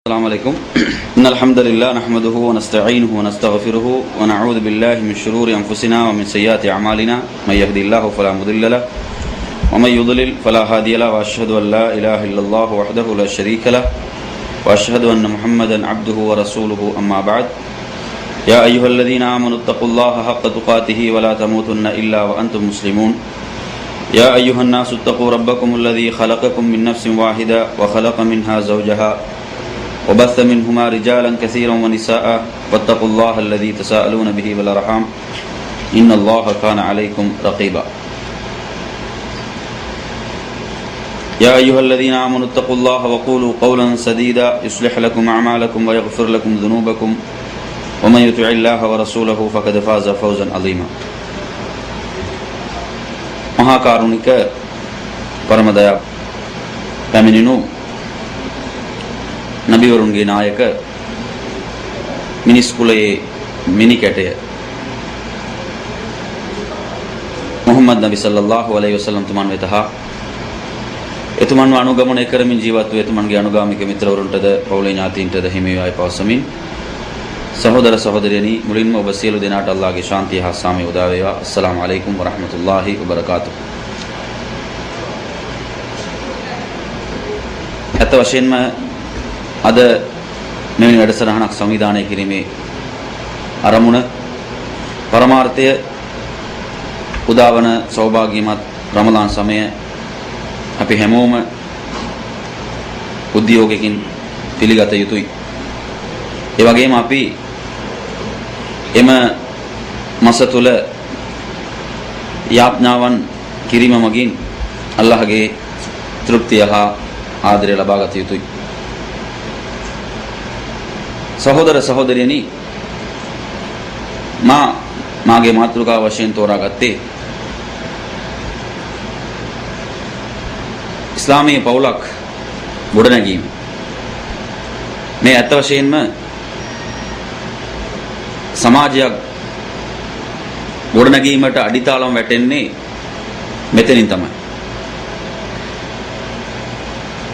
अस्सलामु अलैकुम। इन्नल हम्दुलिल्लाह नहमदुहु व नस्तईनुहु व नस्तगफिरुहु व नऊज़ु बिल्लाहि मिन शुरूरि अनफुसिना व मिन सय्यिआति अमालिना मय यहदिल्लाहु फला मुदिल्ल लहु व मय युद्लिल फला हादिय लहु व अशहदु अन ला इलाहा इल्लल्लाहु वहदहु ला शरीक लहु व अशहदु अन्न मुहम्मदन अब्दुहु व रसूलुहु अम्मा बअद। या अय्युहल्लज़ीना आमनुत्तक़ुल्लाहा हक़्क़ तुक़ातिहि व ला तमूतुन्न इल्ला व अन्तुम मुस्लिमून। या अय्युहन्नासु इत्तक़ू रब्बकुमुल्लज़ी ख़लक़कुम मिन नफ्सिन वाहिदा व ख़लक़ मिन्हा ज़ौजहा वबस्स मिनहुमा रिजालन कसीरन व निसाअ वत्तक़ुल्लाह अल्लज़ी तसाअलून बिही वल अरहाम इन्नल्लाह कान अलैकुम रक़ीबा। या अय्युहल्लज़ीना आमनुत्तक़ुल्लाह वक़ूलू क़ौलन सदीदा युस्लिह लकुम अअमालकुम व यग़फिर लकुम ज़ुनूबकुम व मन युतिइल्लाह व रसूलहु फ़क़द फ़ाज़ फ़ौज़न अज़ीमा। महाकारुणिक परमदया පැමිණෙනු නබිවරුන්ගේ නායක මිනිස් කුලයේ මිනිකැටය මුහම්මද් නබි සල්ලල්ලාහු අලයිහි වසල්ලම් තුමන් වෙත හා එතුමන්ව අනුගමනය කරමින් ජීවත් වූ එතුමන්ගේ අනුගාමික මිත්‍රවරුන්ටද පවුලේ ඥාතීන්ටද හිමි වේවායි පවසමින් සහෝදර සහෝදරියනි මුලින්ම ඔබ සියලු දෙනාට අල්ලාහ්ගේ ශාන්තිය හා සාමය උදා වේවා. අස්සලාමු අලයිකුම් වරහ්මතුල්ලාහි වබරකාතුහ්. ඇත්ත වශයෙන්ම අද මෙවැනි වැඩසටහනක් සංවිධානය කිරීමේ අරමුණ පරමාර්ථය උදාවන සෞභාග්‍යමත් රමදාන් සමය අපි හැමෝම උද්‍යෝගයකින් පිළිගත යුතුයි. ඒ වගේම අපි එම මාස තුල යාඥාවන් කිරීම මගින් අල්ලාහගේ තෘප්තිය හා ආදරය ලබා ගත යුතුයි. සහෝදර සහෝදරියනි, මාගේ මාතෘකාව වශයෙන් තෝරාගත්තේ ඉස්ලාමීය පවුලක් ගොඩනැගීම. මේ ඇත්ත වශයෙන්ම සමාජයක් ගොඩනැගීමට අඩිතාලම් වැටෙන්නේ මෙතනින් තමයි.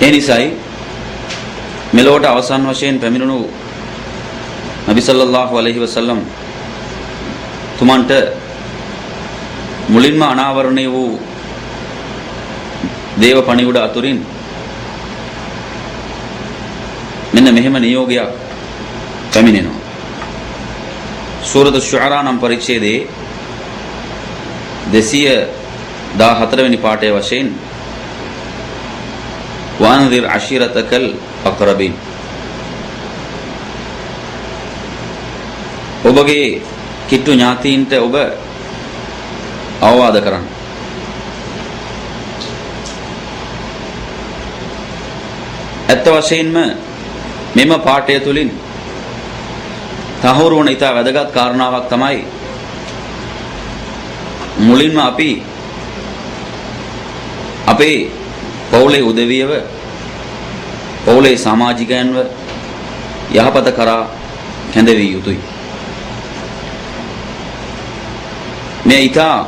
ඒ නිසායි මෙලොවට අවසන් වශයෙන් පැමිණුණු නබි සල්ලල්ලාහු අලයිහි වසල්ලම් තුමන්ට මුලින්ම අනාවරණය වූ දේව පණිවුඩ අතුරින් මෙන්න මෙහෙම නියෝගයක් පැමිණෙනවා. සූරතු ශුඅරා නම් පරිච්ඡේදයේ 214 වෙනි පාඨය වශයෙන් වන්දිර් අශීරතකල් අක්රබීන්, ඔබගේ කිට්ටු ඥාතීන්ට ඔබ අවවාද කරන්න. ඇත්ත වශයෙන්ම මෙම පාඨය තුලින් තහවුරු වන ඉතා වැදගත් කාරණාවක් තමයි මුලින්ම අපි අපේ පවුලේ උදවියව, පවුලේ සමාජිකයන්ව යහපත කරා කැඳවිය යුතුයි. මේ ඉතා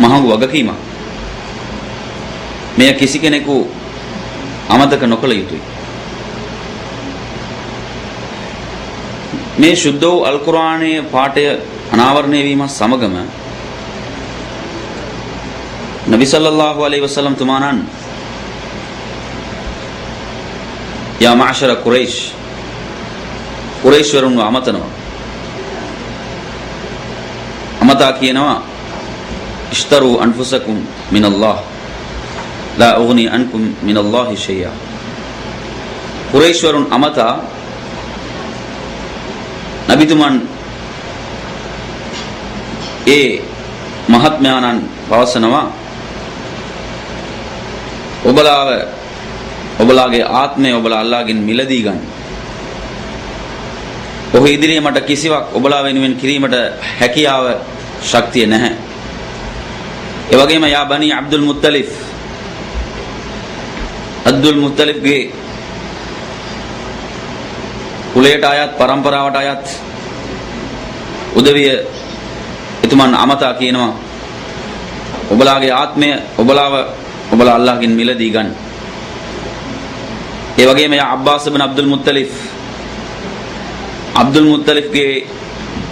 මහඟු වගකීමක්. මෙය කිසි කෙනෙකු අමතක නොකළ යුතුයි. මේ ශුද්ධ වූ අල් කුර්ආනයේ පාඨය අනාවරණය වීම සමගම නබි සල්ලල්ලාහු අලයිහි වසල්ලම් තුමාණන් යා මාෂර කුරයිෂ්, කුරයිෂ් වරුන්ව අමතනවා. අමතා කියනවා ඉෂ්තරූ අන්ෆුසකුම් මිනල්ලාහ් ලා උග්නි අන්කුම් මිනල්ලාහි ෂයියා. කුරයිෂ් වරුන් අමතා නබිතුමන් ඒ මහත්මයාණන් පවසනවා ඔබලාගේ ආත්මය ඔබලා අල්ලාහ්ගෙන් මිලදී ගන්න. ඔහු ඉදිරියේ මට කිසිවක් ඔබලා වෙනුවෙන් කිරීමට හැකියාව ශක්තිය නැහැ. ඒ වගේම යා බනි අබ්දුල් මුත්තලිෆ්ගේ කුලයට අයත්, පරම්පරාවට අයත් උදවිය එතුමන් අමතා කියනවා ඔබලාගේ ආත්මය ඔබලා අල්ලාහ්ගෙන් මිලදී ගන්න. ඒ වගේම යා අබ්බාස් ඉබ්න් අබ්දුල් මුත්තලිෆ්ගේ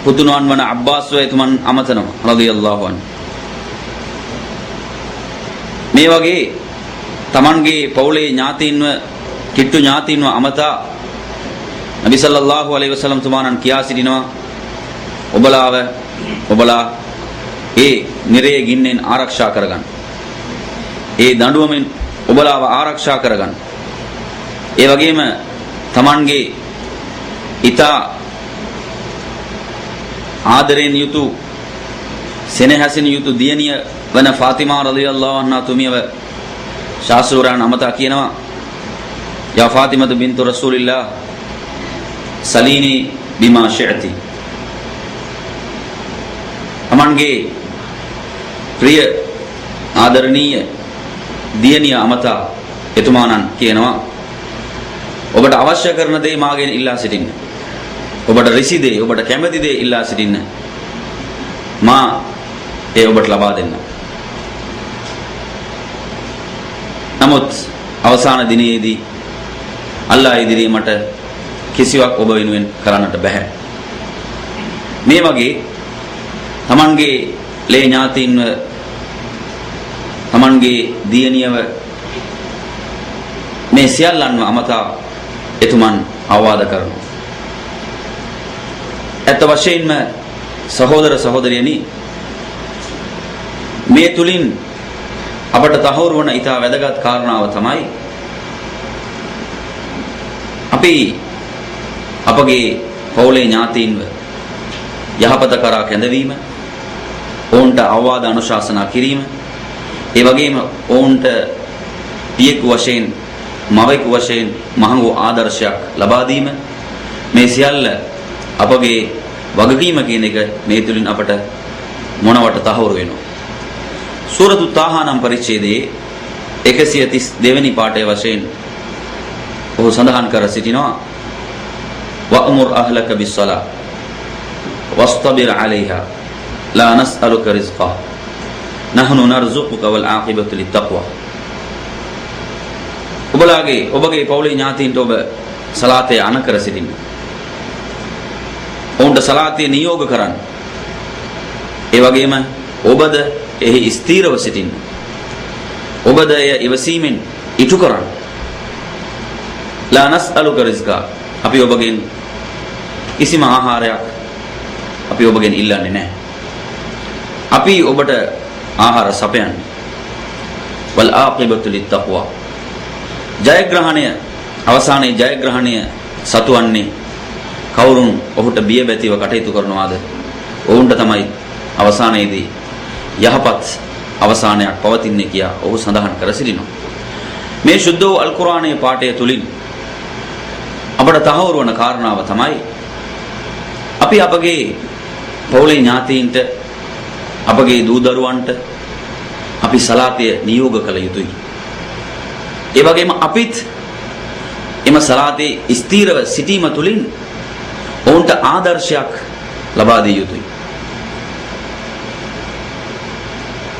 පුතුණන් වන අබ්බාස් එතුමන් අමතනවා රදියල්ලාහු අන්හු. මේ වගේ තමන්ගේ පවුලේ ඥාතීන්ව කිට්ටු ඥාතීන්ව අමතා නබි සල්ලල්ලාහු අලයිහි වසල්ලම් තුමාණන් කියා සිටිනවා ඔබලා ඒ නිරයේ ගින්නෙන් ආරක්ෂා කරගන්න. ඒ දඬුවමෙන් ඔබලාව ආරක්ෂා කරගන්න. ඒ වගේම තමන්ගේ ඊතා ආදරෙන් යුතු සෙනෙහසින් යුතු දියණිය වන ෆාතිමා රලියල්ලාහු අන්හා තුමියව ශාස්ත්‍රූරයන් අමතා කියනවා යා ෆාතිමතු බින්තු රසූලිල්ලාහ් සලීනි බිමා ශිअති. තමන්ගේ ප්‍රිය ආදරණීය දියණිය අමතා එතුමාණන් කියනවා ඔබට අවශ්‍ය කරන දේ මාගෙන් ඉල්ලා සිටින්න. ඔබට රිසි දේ ඔබට කැමති දේ ඉල්ලා සිටින්න. මා ඒ ඔබට ලබා දෙන්න. නමුත් අවසාන දිනයේදී අල්ලාහ් ඉදිරියේ මට කිසිවක් ඔබ වෙනුවෙන් කරන්නට බෑ. මේ වගේ තමන්ගේ ලේ ඥාතීන්ව තමන්ගේ දියණියව මේ සියල්ලන්ව අමතා එතුමන් අවවාද කරනවා. ඇත්ත වශයෙන්ම සහෝදර සහෝදරියනි මේ තුලින් අපට තහවුරු වන ඊට වැදගත් කාරණාව තමයි අපි අපගේ පවුලේ ඥාතීන්ව යහපත කරා කැඳවීම, ඔවුන්ට අවවාද අනුශාසනා කිරීම, ඒ වගේම ඔවුන්ට පියෙකු වශයෙන් මවෙකු වශයෙන් මහඟු ආදර්ශයක් ලබා දීම, මේ සියල්ල අපගේ වගකීම කියන එක මේ තුලින් අපට මොනවට තහවුරු වෙනවා. සූරතු තාහා නම් පරිච්ඡේදයේ 132 වෙනි පාඩය වශයෙන් ඔහු සඳහන් කර සිටිනවා වඅමුර් අහ්ලක බිස්සලා වස්තබිර් අලයිහා ලා නස්අලුක රිස්කා නහ්නු නර්සුකුක වල් ආකිබතු ලිත්තක්වා. ඔබගේ පවුලේ ඥාතීන්ට ඔබ සලාතේ අනකර සිටින්න. ඔවුන්ට සලාතේ නියෝග කරන්න. ඒ වගේම ඔබද එහි ස්ථීරව සිටින්න. ඔබද එය ඉවසීමෙන් ඉටු කරන්න. ලා නස්අලුක රිස්කා අපි ඔබගෙන් කිසිම ආහාරයක් අපි ඔබගෙන් ඉල්ලන්නේ නැහැ. අපි ඔබට ආහාර සපයන්නේ. වල් ආකිබතු ලිත්තක්වා ජයග්‍රහණය අවසානයේ ජයග්‍රහණය සතුවන්නේ කවුරුන් ඔහුට බිය බැතිව කටයුතු කරනවාද ඔවුන්ට තමයි අවසානයේදී යහපත් අවසානයක් පවතින්නේ කියා ඔහු සඳහන් කර සිටිනවා. මේ ශුද්ධ වූ අල් කුර්ආනයේ පාඨය තුලින් අපට තහවුරු වන කාරණාව තමයි අපි අපගේ පවුලේ ඥාතීන්ට අපගේ දූ දරුවන්ට අපි සලාතය නියෝග කළ යුතුයි. ඒ වගේම අපිත් එම සලාතේ ස්ථීරව සිටීම තුළින් ඔවුන්ට ආදර්ශයක් ලබා දිය යුතුයි.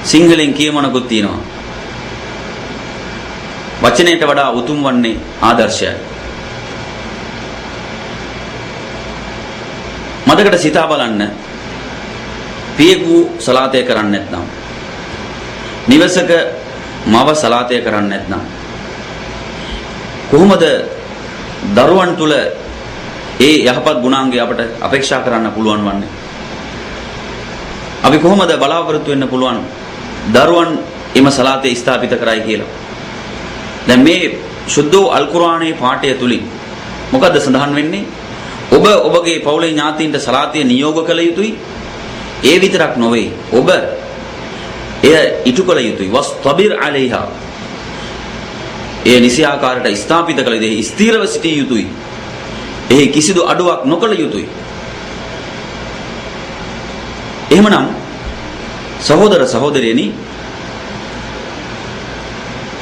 සිංහලෙන් කියමනකුත් තියෙනවා වචනයට වඩා උතුම් වන්නේ ආදර්ශයයි. මදකට සිතා බලන්න පියෙකු සලාතය කරන්නේ නැත්නම් නිවසක මව සලාතය කරන්නේ නැත්නම් කොහොමද දරුවන් තුල ඒ යහපත් ගුණාංගය අපට අපේක්ෂා කරන්න පුළුවන් වන්නේ? අපි කොහොමද බලාපොරොත්තු වෙන්න පුළුවන් දරුවන් එම සලාතේ ස්ථාපිත කරයි කියලා? දැන් මේ ශුද්ධ අල් කුර්ආනයේ පාඨය තුලින් මොකද්ද සඳහන් වෙන්නේ? ඔබ ඔබගේ පවුලේ ඥාතීන්ට සලාතය නියෝග කළ යුතුයි. ඒ විතරක් නොවේ, ඔබ එය ඉටු කළ යුතුයි. වස්තබිර් අලයිහා ඒ නිසි ආකාරයට ස්ථාපිත කළ දේ ස්ථීරව සිටිය යුතුයි. එහි කිසිදු අඩුවක් නොකළ යුතුයි. එහෙමනම් සහෝදර සහෝදරියනි,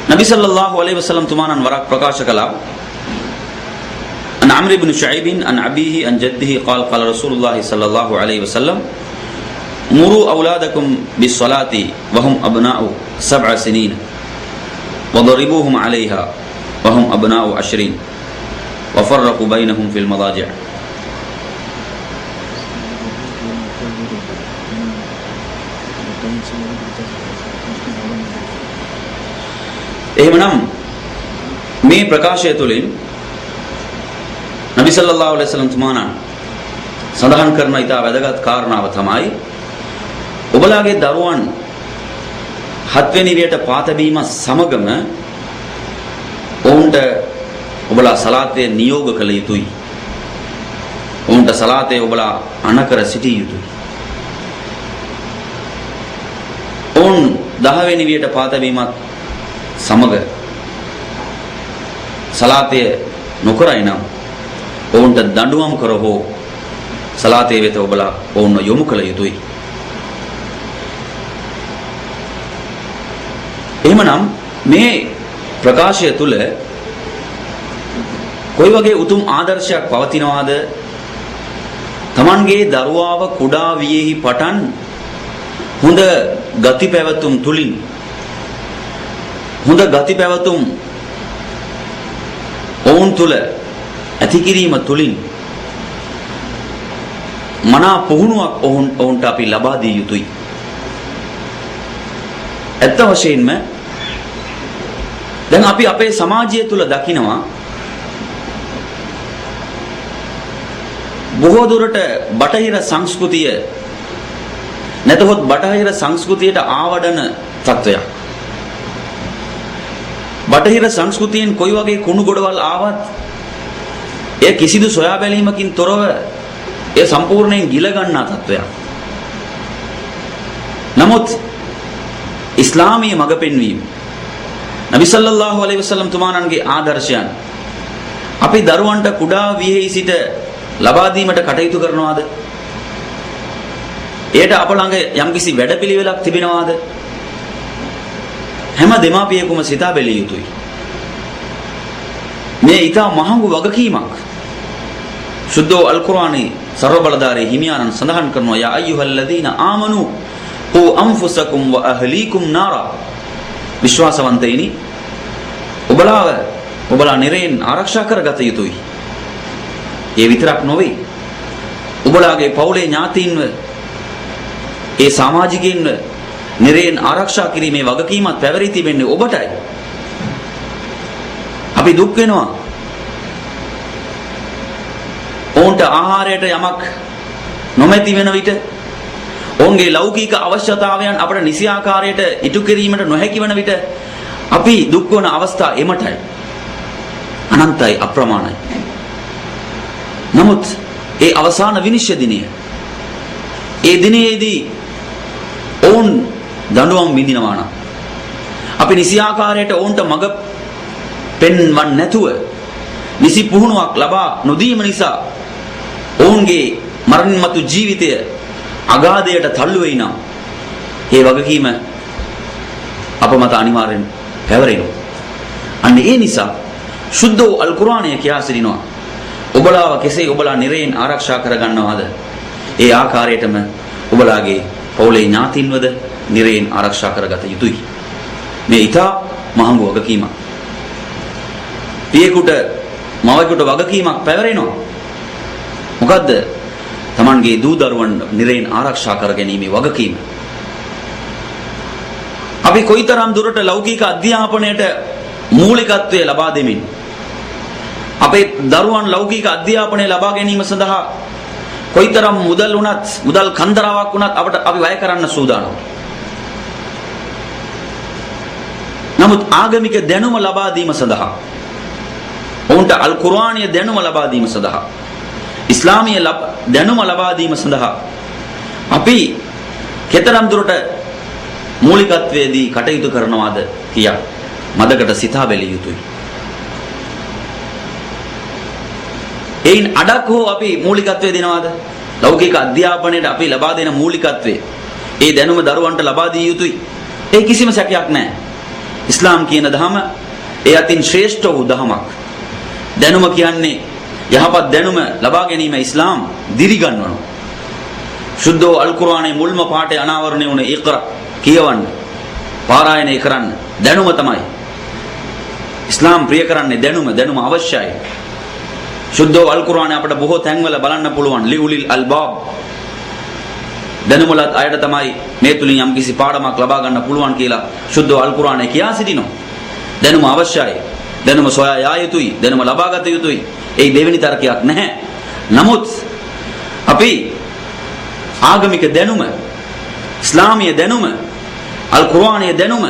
නබි සල්ලල්ලාහු අලයිහි වසල්ලම් තුමාණන් වරක් ප්‍රකාශ කළා අන් අම්ර් ඉබ්නු ශුයිබ් අන් අබීහි අන් ජද්දිහි قال قال رسول الله صلى الله عليه وسلم مروا أولادكم بالصلاة وهم أبناء 7 سنين وضربوهم عليها वहुम अबनाउ अशरीन वफर्रकु बैनहुम फिल मदाजिअ। එහෙමනම් මේ ප්‍රකාශය තුළින් නබි සල්ලල්ලාහු අලයිහි වසල්ලම් තුමාණන් සඳහන් කරන ඉතා වැදගත් කාරණාව තමයි ඔබලාගේ දරුවන් 7 වෙනි වියට පාතබීම සමගම ඔවුන්ට ඔබලා සලාතේ නියෝග කළ යුතුයි. ඔවුන්ට සලාතේ ඔබලා අනකර සිටිය යුතුයි. ඔවුන් 10 වෙනි වියට පාතබීමත් සමග සලාතය නොකරයි නම් ඔවුන්ට දඬුවම් කර හෝ සලාතේ වෙත ඔබලා ඔවුන්ව යොමු කළ යුතුයි. එහෙමනම් මේ ප්‍රකාශය තුළ කොයි වගේ උතුම් ආදර්ශයක් පවතිනවාද? තමන්ගේ දරුවාව කුඩා වියෙහි පටන් හොඳ ගති පැවතුම් තුලින් හොඳ ගති පැවතුම් ඔවුන් තුළ ඇති කිරීම තුලින් මනා පුහුණුවක් ඔවුන්ට අපි ලබා දිය යුතුයි. ඇත්ත වශයෙන්ම දැන් අපි අපේ සමාජය තුළ දකිනවා බොහෝ දුරට බටහිර සංස්කෘතිය නැතහොත් බටහිර සංස්කෘතියට ආවඩන තත්වයක්. බටහිර සංස්කෘතියෙන් කොයි වගේ කුණු ගොඩවල් ආවත් ඒ කිසිදු සොයා බැලීමකින් තොරව ඒ සම්පූර්ණයෙන් ගිල ගන්නා තත්වයක්. නමුත් ඉස්ලාමීය මඟ පෙන්වීම නබි සල්ලල්ලාහු අලයිහි වසල්ලම් තුමාණන්ගේ ආදර්ශයන් අපි දරුවන්ට කුඩා වියෙහි සිට ලබා දීමට කටයුතු කරනවාද? ඒට අප ළඟ යම්කිසි වැඩපිළිවෙලක් තිබෙනවාද? හැම දෙමාපියෙකුම සිතා බැලිය යුතුයි. මේ ඊටා මහඟු වගකීමක්. සුද්ධෝ අල් කුර්ආනයේ සර්ව බලධාරී හිමියාණන් සඳහන් කරනවා යා අයියුහල්ලදීන ආමනු හු අන්ෆුසකුම් ව අහ්ලීකුම් නාරා. විශ්වාසවන්තයිනි ඔබලා නිරයෙන් ආරක්ෂා කරගත යුතුයි. ඒ විතරක් නොවේ. ඔබලාගේ පවුලේ ඥාතීන්ව ඒ සමාජිකයින්ව නිරයෙන් ආරක්ෂා කිරීමේ වගකීමත් පැවරී තිබෙන්නේ ඔබටයි. අපි දුක් වෙනවා. ඔවුන්ට ආහාරයට යමක් නොමැති වෙන විට ඔවුන්ගේ ලෞකික අවශ්‍යතාවයන් අපට නිසි ආකාරයට ඉටු කිරීමට නොහැකි වන විට අපි දුක් වන අවස්ථා එමටයි. අනන්තයි අප්‍රමාණයි. නමුත් ඒ අවසාන විනිශ්චය දිනය ඒ දිනයේදී ඔවුන් දඬුවම් විඳිනවා නම් අපි නිසි ආකාරයට ඔවුන්ට මඟ පෙන්වන්න නැතුව නිසි පුහුණුවක් ලබා නොදීම නිසා ඔවුන්ගේ මරණින් මතු ජීවිතය අගාධයට තල්ලු වෙයි නම් ඒ වගකීම අප මත අනිවාර්යෙන් පැවරෙනවා. අන්න ඒ නිසා සුද්ධෝ අල් කුර්ආනය කියා සිටිනවා ඔබලාව කෙසේ ඔබලා නිරයෙන් ආරක්ෂා කරගන්නවාද? ඒ ආකාරයටම ඔබලාගේ පවුලේ ඥාතින්වද නිරයෙන් ආරක්ෂා කරගත යුතුයි. මේ ඊටා මහඟු වගකීමක්. පියෙකුට මවෙකුට වගකීමක් පැවරෙනවා. මොකද්ද? තමන්ගේ දූ දරුවන් නිරයෙන් ආරක්ෂා කර ගැනීමේ වගකීම. අපි කොයිතරම් දුරට ලෞකික අධ්‍යාපනයට මූලිකත්වය ලබා දෙමින් අපේ දරුවන් ලෞකික අධ්‍යාපනය ලබා ගැනීම සඳහා කොයිතරම් මුදල් කන්දරාවක් වුණත් අපි වැය කරන්න සූදානම්. නමුත් ආගමික දැනුම ලබා දීම සඳහා ඔවුන්ට අල් කුර්ආනීය දැනුම ලබා දීම සඳහා ඉස්ලාමීය දැනුම ලබා දීම සඳහා අපි කෙතරම් දුරට මූලිකත්වයේදී කටයුතු කරනවාද කියා මදකට සිතා බැලිය යුතුයි. එයින් අඩක් හෝ අපි මූලිකත්වය දෙනවාද? ලෞකික අධ්‍යාපනයට අපි ලබා දෙන මූලිකත්වය ඒ දැනුම දරුවන්ට ලබා දිය යුතුයි. ඒ කිසිම සැකයක් නැහැ. ඉස්ලාම් කියන ධර්ම ඒ අතින් ශ්‍රේෂ්ඨ වූ ධර්මයක්. දැනුම කියන්නේ යහපත් දැනුම ලබා ගැනීම ඉස්ලාම් දිරිගන්වනවා. සුද්ධෝ අල් කුර්ආනයේ මුල්ම පාඩේ අනාවරණය වුණ ඉක්රා කියවන්න පාරායනය කරන්න දැනුම තමයි. ඉස්ලාම් ප්‍රිය කරන්නේ දැනුම අවශ්‍යයි. සුද්ධ අල් කුර්ආනයේ අපිට බොහෝ තැන්වල බලන්න පුළුවන් ලිඋලිල් අල්බාබ් දැනුමලත් අයට තමයි මේ තුලින් යම්කිසි පාඩමක් ලබා ගන්න පුළුවන් කියලා සුද්ධ අල් කුර්ආනයේ කියා සිටිනවා. දැනුම අවශ්‍යයි. දැනුම සොයා යා යුතුයි. දැනුම ලබා ගත යුතුයි. ඒ දෙවෙනි තර්කයක් නැහැ. නමුත් අපි ආගමික දැනුම, ඉස්ලාමීය දැනුම, අල් කුර්ආනීය දැනුම,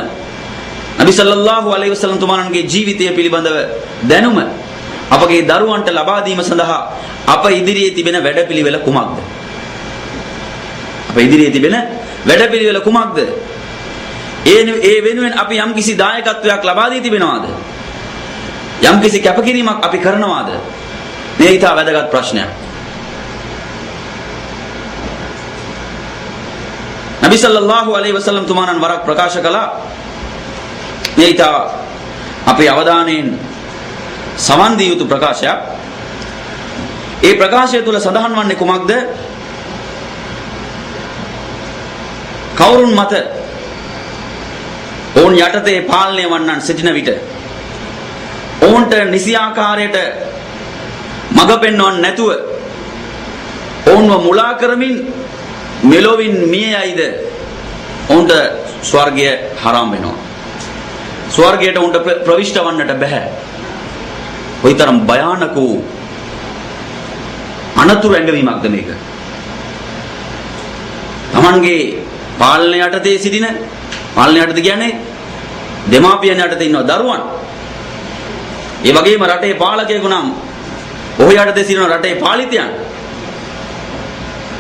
නබි සල්ලල්ලාහු අලයිහි වසල්ලම් තුමාණන්ගේ ජීවිතය පිළිබඳව දැනුම අපගේ දරුවන්ට ලබා දීම සඳහා අප ඉදිරියේ තිබෙන වැඩපිළිවෙල කුමක්ද? අප ඉදිරියේ තිබෙන වැඩපිළිවෙල කුමක්ද? ඒ වෙනුවෙන් අපි යම්කිසි දායකත්වයක් ලබා දී තිබෙනවාද? යම්කිසි කැපකිරීමක් අපි කරනවාද? මේ ඊට වැදගත් ප්‍රශ්නයක්. නබි සල්ලල්ලාහු අලයිහි වසල්ලම් තුමාණන් වරක් ප්‍රකාශ කළා මේ ඊට අපේ අවධානයෙන් සමන් දිය යුතු ප්‍රකාශයක්. ඒ ප්‍රකාශය තුළ සඳහන් වන්නේ කුමක්ද? කවුරුන් මත ඔවුන් යටතේ පාලනය වන්නන් සිටින විට ඔවුන්ට නිසි ආකාරයට මඟ පෙන්වන්න නැතුව ඔවුන්ව මුලා කරමින් මෙලොවින් මිය යයිද ඔවුන්ට ස්වර්ගය හරාම් වෙනවා. ස්වර්ගයට උන්ට ප්‍රවිෂ්ඨ වන්නට බෑ. කොයිතරම් භයානක වූ අනතුරු ඇඟවීමක්ද මේක. Tamanගේ පාලනය යටතේ සිටින, පාලනය යටතේ කියන්නේ දෙමාපියන් යටතේ ඉන්න දරුවන්. ඒ වගේම රටේ පාලකයෙකු නම් ඔහු යටතේ සිටින රටේ පාලිතයන්.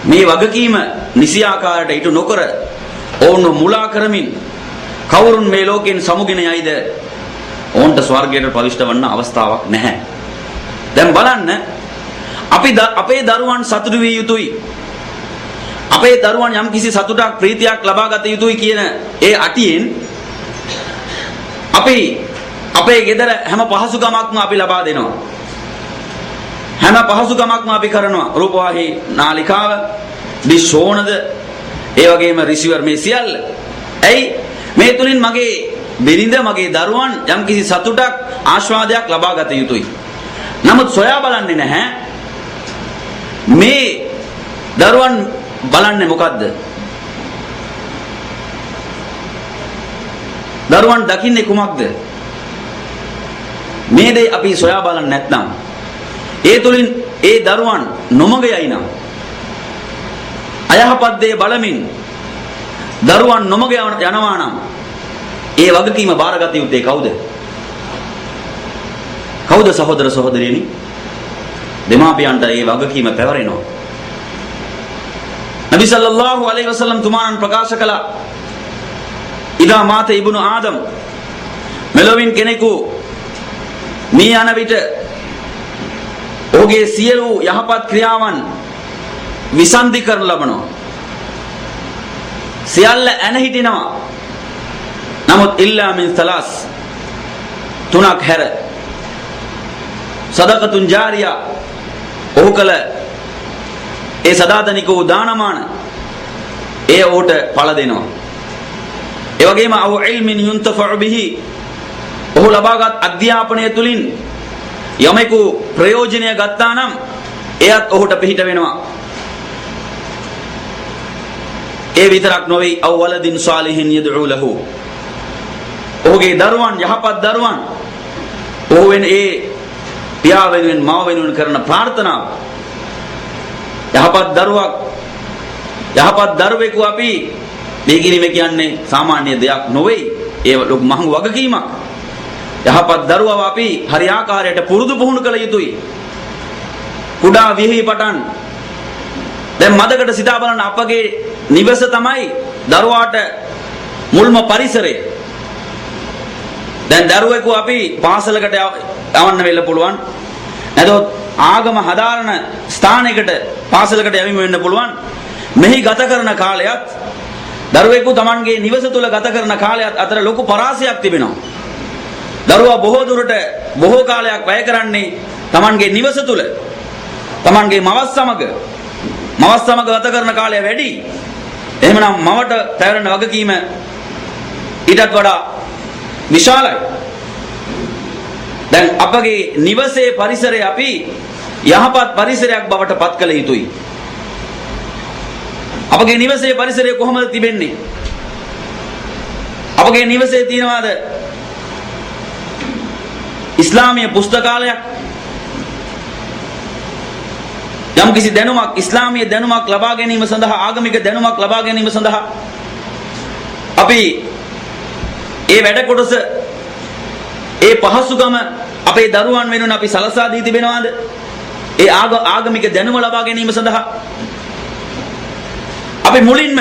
මේ වගකීම නිසි ආකාරයට ඉටු නොකර ඔවුන්ව මුලා කරමින් කවුරුන් මේ ලෝකෙන් සමුගෙන යයිද ඔවුන්ට ස්වර්ගයට ප්‍රවිෂ්ඨ වන්න අවස්ථාවක් නැහැ. දැන් බලන්න අපේ දරුවන් සතුටු විය යුතුයි. අපේ දරුවන් යම් කිසි සතුටක් ප්‍රීතියක් ලබා ගත යුතුයි කියන ඒ අටියෙන් අපි අපේ ගෙදර හැම පහසුකමක්ම අපි ලබා දෙනවා. හැම පහසුකමක්ම අපි කරනවා. රූපවාහි නාලිකාව, ඩිෂ් ඕනද, ඒ වගේම රිසීවර් මේ සියල්ල. ඇයි මේ තුලින් මගේ බිරිඳ මගේ දරුවන් යම්කිසි සතුටක් ආස්වාදයක් ලබා ගත යුතුයි. නමුත් සොයා බලන්නේ නැහැ මේ දරුවන් බලන්නේ මොකද්ද? දරුවන් දකින්නේ කුමක්ද? මේ දේ අපි සොයා බලන්නේ නැත්නම් ඒ තුලින් ඒ දරුවන් නොමග යයි නම් අයහපත් දේ බලමින් දරුවන් නොමග යනවා නම් ඒ වගකීම බාරගත යුත්තේ කවුද? කවුද සහෝදර සහෝදරියනි? දෙමාපියන්ට ඒ වගකීම පැවරෙනවා. නබි සල්ලල්ලාහු අලයිහි වසල්ලම් තුමාණන් ප්‍රකාශ කළා ඉදා මාත ඉබ්නු ආදම් මෙලොවින් කෙනෙකු මේ යන විට ඔහුගේ සියලු යහපත් ක්‍රියාවන් විසන්ධි කරන ලබනවා. සියල්ල ඇන හිටිනවා. නමුත් ඉල්ලා මින් සලාස් තුනක් හැර සදකතුන් ජාරියා ඔහු කළ ඒ සදාතනික වූ දානමාන ඒ ඔහුට ඵල දෙනවා. ඒ වගේම අව ඉල්මින් යුන්තෆഉ බිහි ඔහු ලබාගත් අධ්‍යාපනය තුලින් යමෙකු ප්‍රයෝජනය ගත්තා නම් එයත් ඔහුට පිහිට වෙනවා. ඒ විතරක් නොවේ අව වලදින් සාලිහින් යදඋ ලහු ඔහුගේ දරුවන් යහපත් දරුවන් ඔහු වෙන ඒ පියා වෙනුවෙන් මව වෙනුවෙන් කරන ප්‍රාර්ථනාව යහපත් දරුවක් යහපත් දරුවෙකු අපි මේ කිරීම කියන්නේ සාමාන්‍ය දෙයක් නොවේ. ඒ ලොකු මහඟ වගකීමක්. යහපත් දරුවව අපි හරි ආකාරයට පුරුදු පුහුණු කළ යුතුයි. කුඩා විහි පටන් දැන් මදකට සිතා බලන අපගේ නිවස තමයි දරුවාට මුල්ම පරිසරය. දැන් දරුවෙකු අපි පාසලකට යවන්න වෙන්න පුළුවන්. නැතොත් ආගම හදාරන ස්ථානයකට පාසලකට යවීම වෙන්න පුළුවන්. මෙහි ගත කරන කාලයත් දරුවෙකු Tamanගේ නිවස තුල ගත කරන කාලයත් අතර ලොකු පරාසයක් තිබෙනවා. දරුවා බොහෝ දුරට බොහෝ කාලයක් වැය කරන්නේ Tamanගේ නිවස තුල. Tamanගේ මවස් සමග ගත කරන කාලය වැඩි. එහෙමනම් මවට පැවරෙන වගකීම ඊටත් වඩා විශාලයි. දැන් අපගේ නිවසේ පරිසරය අපි යහපත් පරිසරයක් බවට පත් කළ යුතුයි. අපගේ නිවසේ පරිසරය කොහොමද තිබෙන්නේ? අපගේ නිවසේ තියෙනවාද ඉස්ලාමීය පුස්තකාලයක්? යම් කිසි දැනුමක්, ඉස්ලාමීය දැනුමක් ලබා ගැනීම සඳහා, ආගමික දැනුමක් ලබා ගැනීම සඳහා අපි ඒ වැඩ කොටස, ඒ පහසුකම අපේ දරුවන් වෙනුවෙන් අපි සලසා දී තිබෙනවාද? ඒ ආගමික දැනුම ලබා ගැනීම සඳහා අපි මුලින්ම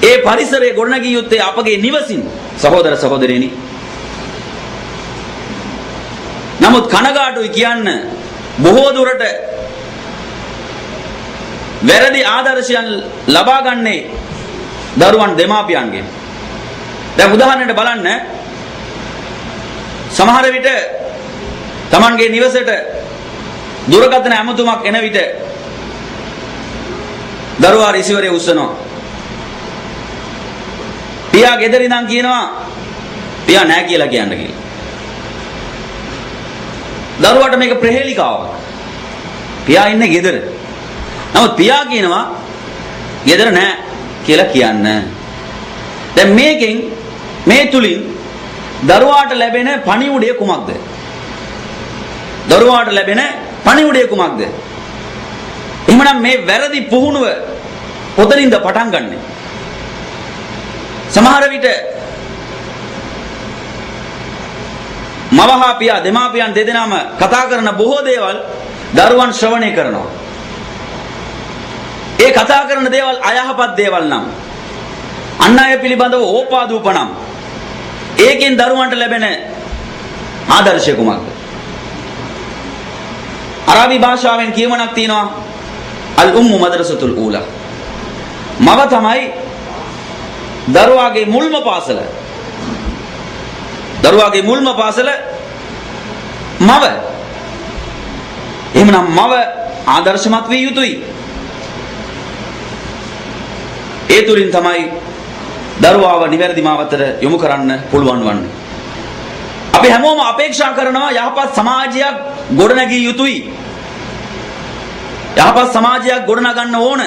ඒ පරිසරයේ ගොඩනගිය යුත්තේ අපගේ නිවසින්. සහෝදර සහෝදරියනි, නමුත් කනගාටුයි කියන්න බොහෝ දුරට වැරදි ආදර්ශයන් ලබා ගන්නේ දරුවන් දෙමාපියන්ගෙන්. දැන් උදාහරණයක් බලන්න, සමහර විට Tamanගේ නිවසට දුරකථන ඇමතුමක් එන විට දරුවා රිසිවරේ උස්සනවා. පියා ගෙදර ඉඳන් කියනවා පියා නෑ කියලා කියන්න කියලා. දරුවාට මේක ප්‍රහේලිකාවක්. පියා ඉන්නේ ගෙදර. නමුත් පියා කියනවා ගෙදර නෑ කියලා කියන්න. දැන් මේ තුලින් දරුවාට ලැබෙන පණිවුඩය කුමක්ද? දරුවාට ලැබෙන පණිවුඩය කුමක්ද? එහෙමනම් මේ වැරදි පුහුණුව කොතනින්ද පටන් ගන්නෙ? සමහර විට මවහා පියා දෙමාපියන් දෙදෙනාම කතා කරන බොහෝ දේවල් දරුවන් ශ්‍රවණය කරනවා. ඒ කතා කරන දේවල් අයහපත් දේවල් නම්, අන් අය පිළිබඳව ඕපාදූප නම්, ඒකෙන් දරුවන්ට ලැබෙන ආදර්ශය කුමක්ද? අරාබි භාෂාවෙන් කියමනක් තියෙනවා, අල් උම්මු මද්රසතුල් ඌලා. මව තමයි දරුවාගේ මුල්ම පාසල. දරුවාගේ මුල්ම පාසල මව. එහෙමනම් මව ආදර්ශමත් විය යුතුයි. ඒ තුලින් තමයි දරුවාව නිවැරදි මාවතට යොමු කරන්න පුළුවන් වන්නේ. අපි හැමෝම අපේක්ෂා කරනවා යහපත් සමාජයක් ගොඩනැගිය යුතුයි. යහපත් සමාජයක් ගොඩනගන්න ඕන.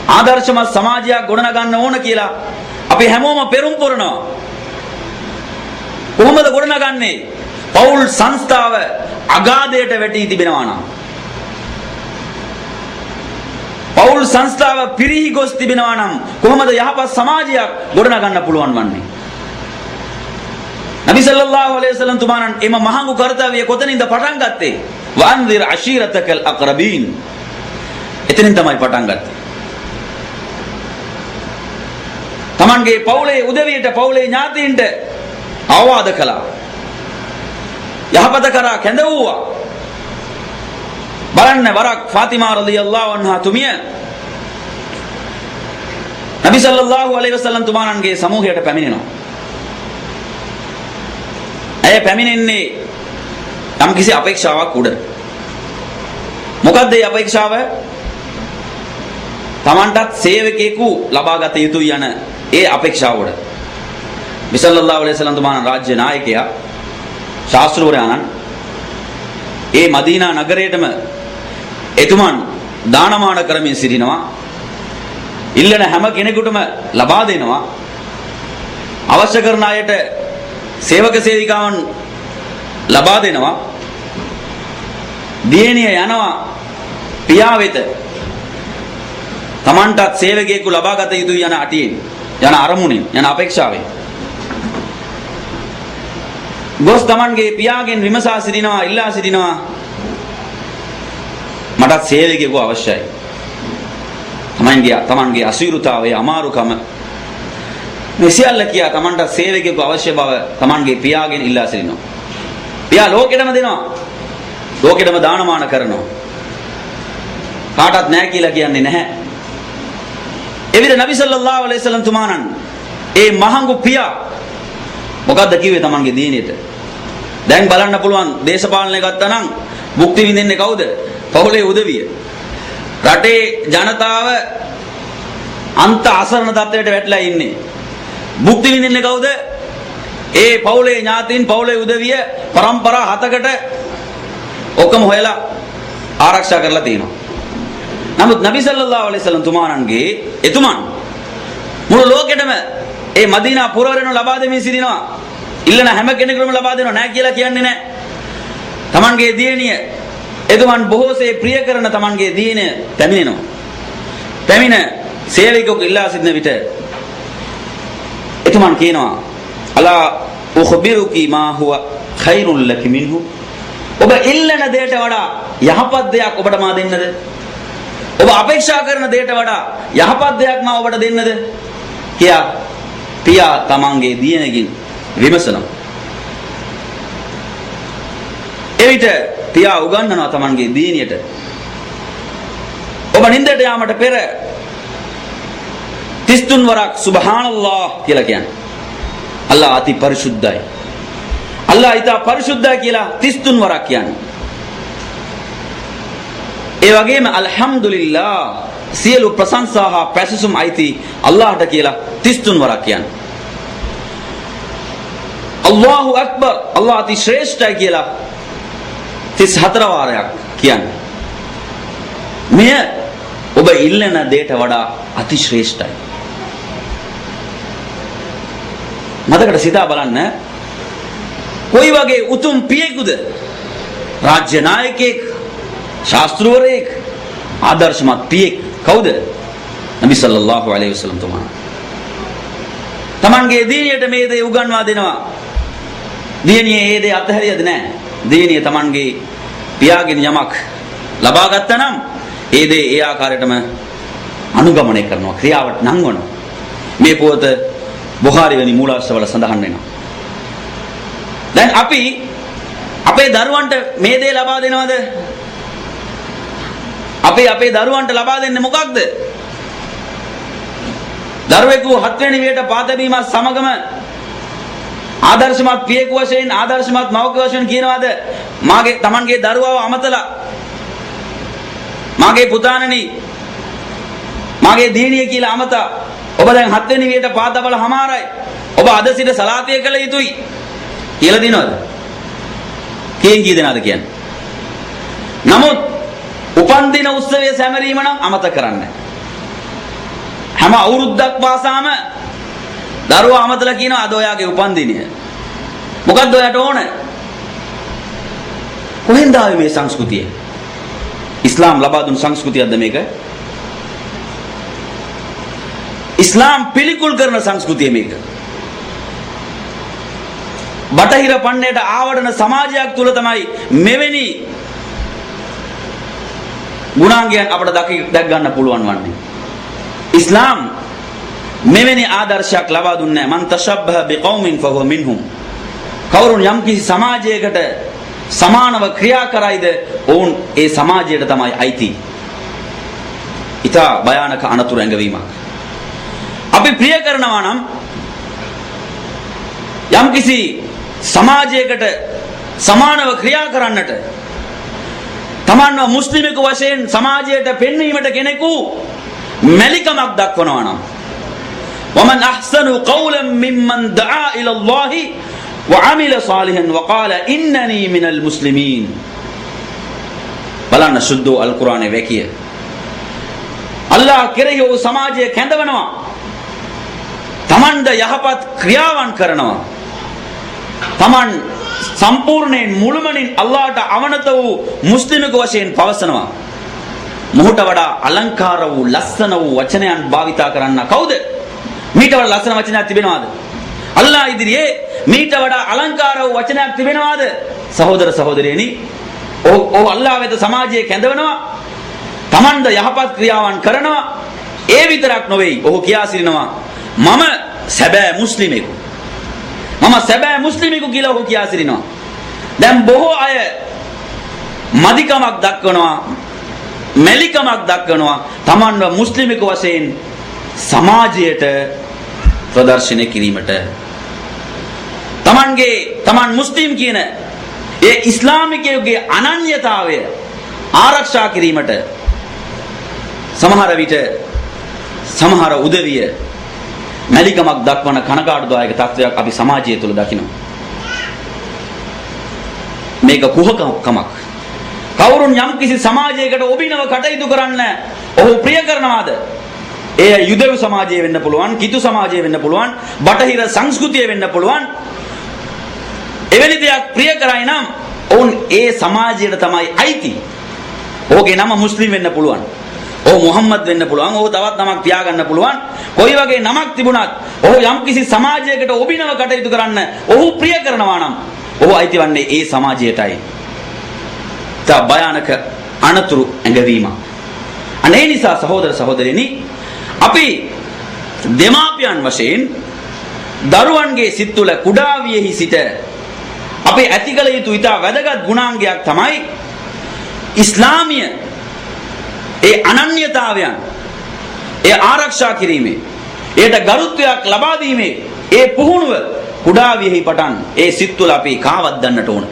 ආදර්ශමත් සමාජයක් ගොඩනගන්න ඕන කියලා අපි හැමෝම පෙරම් පුරනවා. කොහොමද ගොඩනගන්නේ? පෞල් සංස්ථාව අගාධයට වැටී තිබෙනවා නම්, පෞල් සංස්ථාව පිරිහි ගොස් තිබෙනවා නම් කොහොමද යහපත් සමාජයක් ගොඩනගන්න පුළුවන් වන්නේ? නබි සල්ලල්ලාහු අලයිහි වසල්ලම් තුමාණන් එම මහඟු කර්තව්‍ය කොතනින්ද පටන් ගත්තේ? වන්දිර් අශීරතකල් අක්රබීන්. එතනින් තමයි පටන් ගත්තේ. තමන්ගේ පවුලේ උදවියට, පවුලේ ඥාතීන්ට අවවාද කළා. යහපත කරා කැඳවුවා. බලන්න, වරක් ෆාතිමා රලියල්ලාහු අන්හා තුමිය නබි සල්ලල්ලාහු අලයිහි වසල්ලම් තුමාණන්ගේ සමූහයට පැමිණෙනවා. ඇය පැමිණෙන්නේ යම්කිසි අපේක්ෂාවක් උඩ. මොකක්ද මේ අපේක්ෂාව? තමන්ටත් සේවකයෙකු ලබා ගත යුතුයි යන ඒ අපේක්ෂාව උඩ. නබි සල්ලල්ලාහු අලයිහි වසල්ලම් තුමාණන් රාජ්‍ය නායකයා, ශාස්ත්‍රවරයාණන් ඒ මදීනා නගරයටම එතුමන් දානමාන කරමින් සිටිනවා. ඉල්ලන හැම කෙනෙකුටම ලබා දෙනවා. අවශ්‍ය කරන අයට සේවක සේවිකාවන් ලබා දෙනවා. දියණිය යනවා පියා වෙත. තමන්ටත් සේවකයෙකු ලබා ගත යුතුයි යන අටියෙන්, යන අරමුණෙන්, යන අපේක්ෂාවෙන් ගොස් තමන්ගේ පියාගෙන් විමසා සිටිනවා, ඉල්ලා සිටිනවා, මටත් සේවකයෙකු අවශ්‍යයි. තමන්ගේ අසීරුතාවයේ අමාරුකම මේ සියල්ල කියා තමන්ට සේවකයෙකු අවශ්‍ය බව තමන්ගේ පියාගෙන් ඉල්ලා සිටිනවා. පියා ලෝකෙටම දෙනවා, ලෝකෙටම දානමාන කරනවා. කාටවත් නැහැ කියලා කියන්නේ නැහැ. එවිට නබි සල්ලල්ලාහු අලයිහි වසල්ලම් තුමාණන් ඒ මහඟු පියා මොකද්ද කිව්වේ තමන්ගේ දියණියට? දැන් බලන්න පුළුවන්, දේශපාලනය ගත්තා නම් භුක්ති විඳින්නේ කවුද? පවුලේ උදවිය. රටේ ජනතාව අන්ත අසරණ තත්ත්වයට වැටලා ඉන්නේ. භුක්ති විඳින්නේ කවුද? ඒ පවුලේ ඥාතීන් පවුලේ උදවිය පරම්පරා 7කට ඔක්කොම හොයලා ආරක්ෂා කරලා තියෙනවා. නමුත් නබි සල්ලල්ලාහු අලයිහි වසල්ලම් තුමාණන්ගේ එතුමන් මුළු ලෝකෙටම ඒ මදීනා පුරවරණ ලබා දෙමින් සිටිනවා. ඉල්ලන හැම කෙනෙකුටම ලබා දෙනවා නෑ කියලා කියන්නේ නෑ. තමන්ගේ දියණිය එතුමන් බොහෝසේ ප්‍රිය කරන තමන්ගේ දියණිය පැමිණෙනවා. පැමිණ සේවකයෙකු ඉල්ලා සිටින විට එතුමන් කියනවා අලා උඛබිරුකි මා හුව ඛෛරුල් ලකි මින්හු. ඔබ ඉල්ලන දෙයට වඩා යහපත් දෙයක් ඔබට මා දෙන්නද? ඔබ අපේක්ෂා කරන දෙයට වඩා යහපත් දෙයක් මා ඔබට දෙන්නද? කියා පියා තමන්ගේ දියණියගෙන් විමසනවා. එවිට පියා උගන්වනවා තමන්ගේ දියණියට ඔබ නින්දට යාමට පෙර 33 වරක් සුබ්හානල්ලාහ් කියලා කියන්නේ. අල්ලාහ් අති පරිසුද්ධයි. අල්ලාහ් ඊට පරිසුද්ධයි කියලා 33 වරක් කියන්නේ. ඒ වගේම අල්හම්දුලිල්ලාහ් සියලු ප්‍රශංසා හා ප්‍රශංසුම් අයිති අල්ලාහ්ට කියලා 33 වරක් කියන්නේ. අල්ලාහු අක්බර් අල්ලාහ් අති ශ්‍රේෂ්ඨයි කියලා 34 වාරයක් කියන්නේ. මෙය ඔබ ඉල්ලන දෙයට වඩා අති ශ්‍රේෂ්ඨයි. මතකට සිතා බලන්න කොයි වගේ උතුම් පියෙකුද? රාජ්‍ය නායකයෙක්, ශාස්ත්‍රවරයෙක්, ආදර්ශමත් පියෙක් කවුද? නබි සල්ලල්ලාහු අලයිහි වසල්ලම් තුමා. තමන්ගේ දියණියට මේ දේ උගන්වා දෙනවා. දියණිය ඒ දේ අතහැරියද නැහැ. දියණිය තමන්ගේ පියාගෙන් යමක් ලබා ගත්තා නම් ඒ දේ ඒ ආකාරයටම අනුගමනය කරනවා, ක්‍රියාවට නංවනවා. මේ පොත බුඛාරි වැනි මූලාශ්‍රවල සඳහන් වෙනවා. දැන් අපි අපේ දරුවන්ට මේ දේ ලබා දෙනවද? අපි අපේ දරුවන්ට ලබා දෙන්නේ මොකක්ද? දරුවෙකු 7 වෙනි වියට පාතබීමත් සමගම ආදර්ශමත් පියෙකු වශයෙන් ආදර්ශමත් මවක වශයෙන් කියනවාද මාගේ Tamanගේ දරුවව අමතලා මාගේ පුතාණනි මාගේ දියණිය කියලා අමතා ඔබ දැන් 7 වෙනි වියට පාතබල හමාරයි ඔබ අද සිට සලාතිය කළ යුතුයි කියලා දිනවද? කී දෙනාද කියන්නේ? නමුත් උපන් දින උත්සවයේ සැමරීම නම් අමතක කරන්නේ හැම අවුරුද්දක් පාසාම දරුවා අමතලා කියනවා අද ඔයාගේ උපන් දිනය. මොකද්ද ඔයාට ඕන? කොහෙන්ද ආවේ මේ සංස්කෘතිය? ඉස්ලාම් ලබා දුන් සංස්කෘතියක්ද මේක? ඉස්ලාම් පිළිකුල් කරන සංස්කෘතිය මේක. බටහිර පන්නේට ආවඩන සමාජයක් තුල තමයි මෙවැනි ගුණාංගයන් අපට දැක් ගන්න පුළුවන් වන්නේ. ඉස්ලාම් මෙවැනි ආදර්ශයක් ලබා දුන්නේ මන් තෂබ්බහ බිකෞමින් ෆහුව මින්හුම්. කවුරුන් යම් කිසි සමාජයකට සමානව ක්‍රියා කරයිද ඔවුන් ඒ සමාජයට තමයි අයිති. ඊට භයානක අනතුරු ඇඟවීමක්. අපි ප්‍රිය කරනවා නම් යම් කිසි සමාජයකට සමානව ක්‍රියා කරන්නට තමන්ව මුස්ලිමෙකු වශයෙන් සමාජයට පෙන්වීමට කෙනෙකු මැලිකමක් දක්වනවා නම් ومن أحسن قولا ممن دعا إلى الله وعمل صالحا وقال إنني من المسلمين. බලන්න සුද්ධ අල් කුර්ආනයේ වැකිය. අල්ලාහ් කෙරෙහි වූ සමාජය කැඳවනවා. තමන්ද යහපත් ක්‍රියාවන් කරනවා. තමන් සම්පූර්ණයෙන් මුළුමනින් අල්ලාහට අවනත වූ මුස්ලිමෙකු වශයෙන් පවසනවා. මොහොත වඩා අලංකාර වූ ලස්සන වූ වචනයන් භාවිතා කරන්න කවුද? මීට වඩා ලස්සන වචනයක් තිබෙනවද? අල්ලාහ් ඉදිරියේ මීට වඩා අලංකාර වූ වචනයක් තිබෙනවද? සහෝදර සහෝදරියනි, ඔව් අල්ලාහ් වෙත සමාජයේ කැඳවනවා. තමන්ද යහපත් ක්‍රියාවන් කරනවා. ඒ විතරක් නොවේ. ඔහු කියා සිටිනවා මම සැබෑ මුස්ලිමෙකු. මම සැබෑ මුස්ලිමෙකු කියලා ඔහු කියා සිටිනවා. දැන් බොහෝ අය මදිකමක් දක්වනවා, මැලිකමක් දක්වනවා තමන්ව මුස්ලිමෙකු වශයෙන් සමාජයට ප්‍රදර්ශනය කිරීමට. තමන් මුස්ලිම් කියන ඒ ඉස්ලාමිකයෝගේ අනන්‍යතාවය ආරක්ෂා කිරීමට සමහර විට සමහර උදවිය මැලිකමක් දක්වන කනගාටුදායක තත්ත්වයක් අපි සමාජය තුළ දකිනවා. මේක කුහකකමක්. කවුරුන් යම් කිසි සමාජයකට ඔබිනව කටයුතු කරන්න ඔහු ප්‍රිය කරනවාද? ඒ යුදෙව් සමාජය වෙන්න පුළුවන්, කිතු සමාජය වෙන්න පුළුවන්, බටහිර සංස්කෘතිය වෙන්න පුළුවන්. එවැනි දෙයක් ප්‍රිය කරයි නම් ඔවුන් ඒ සමාජයට තමයි අයිති. ඔහුගේ නම මුස්ලිම් වෙන්න පුළුවන්. ඔහු මුහම්මද් වෙන්න පුළුවන්. ඔහු තවත් නමක් තියාගන්න පුළුවන්. කොයි වගේ නමක් තිබුණත් ඔහු යම් කිසි සමාජයකට ඔබිනව කටයුතු කරන්න ඔහු ප්‍රිය කරනවා නම් ඔහු අයිති වන්නේ ඒ සමාජයටයි. තා භයානක අනතුරු ඇඟවීම. අනේ නිසා සහෝදර සහෝදරියනි, අපි දෙමාපියන් වශයෙන් දරුවන්ගේ සිත් තුළ කුඩා වියෙහි සිට අපි ඇති කළ යුතු ඉතා වැදගත් ගුණාංගයක් තමයි ඉස්ලාමීය ඒ අනන්‍යතාවයන් ඒ ආරක්ෂා කිරීමේ, ඒට ගරුත්වයක් ලබා දීමේ ඒ පුහුණුව කුඩා වියෙහි පටන් ඒ සිත් තුළ අපි කාවද්දන්නට ඕන.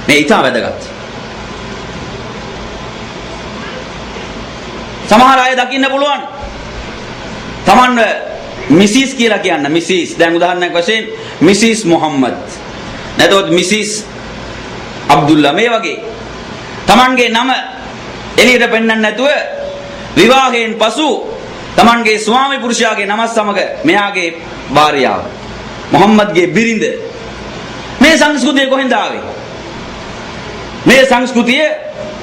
මේ ඉතා වැදගත්. සමහර අය දකින්න පුළුවන් තමන්ව මිසිස් කියලා කියන්න. මිසිස්, දැන් උදාහරණයක් වශයෙන් මිසිස් මොහම්මද්, නැතොත් මිසිස් අබ්දුල්ලා, මේ වගේ තමන්ගේ නම එළියට පෙන්වන්න නැතුව විවාහයෙන් පසු තමන්ගේ ස්වාමි පුරුෂයාගේ නම සමග මෙයාගේ භාර්යාව, මොහම්මද්ගේ බිරිඳ. මේ සංස්කෘතිය කොහෙන්ද ආවේ? මේ සංස්කෘතිය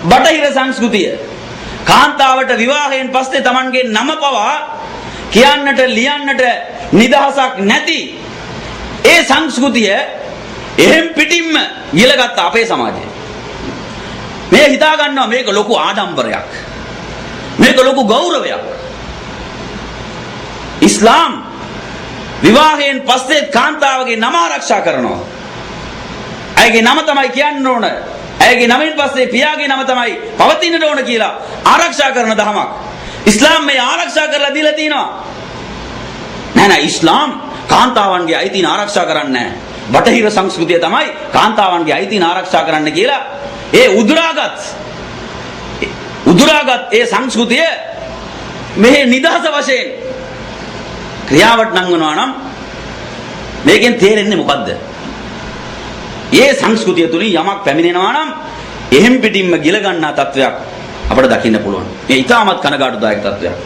බටහිර සංස්කෘතිය. කාන්තාවට විවාහයෙන් පස්සේ තමන්ගේ නම පවා කියන්නට ලියන්නට නිදහසක් නැති ඒ සංස්කෘතිය එහෙම් පිටින්ම ඉලගත්ත අපේ සමාජය. මේ හිතා ගන්නවා මේක ලොකු ආඩම්බරයක්, මේක ලොකු ගෞරවයක්. ඉස්ලාම් විවාහයෙන් පස්සේ කාන්තාවගේ නම ආරක්ෂා කරනවා. ඇයගේ නම තමයි කියන්න ඕන, ඇයගේ නමින් පස්සේ පියාගේ නම තමයි පවතින්නට ඕන කියලා ආරක්ෂා කරන දහමක්. ඉස්ලාම් මේ ආරක්ෂා කරලා දීලා තිනවා. නෑ ඉස්ලාම් කාන්තාවන්ගේ අයිතීන් ආරක්ෂා කරන්නේ නෑ. බටහිර සංස්කෘතිය තමයි කාන්තාවන්ගේ අයිතීන් ආරක්ෂා කරන්න කියලා ඒ උදුරාගත් ඒ සංස්කෘතිය මෙහි නිදහස වශයෙන් ක්‍රියාවට නංවනවා නම් මේකෙන් තේරෙන්නේ මොකද්ද? ඒ සංස්කෘතිය තුලින් යමක් පැමිණෙනවා නම් එහෙම් පිටින්ම ගිල ගන්නා තත්වයක් අපිට දකින්න පුළුවන්. මේ ඊටමත් කනගාටුදායක තත්වයක්.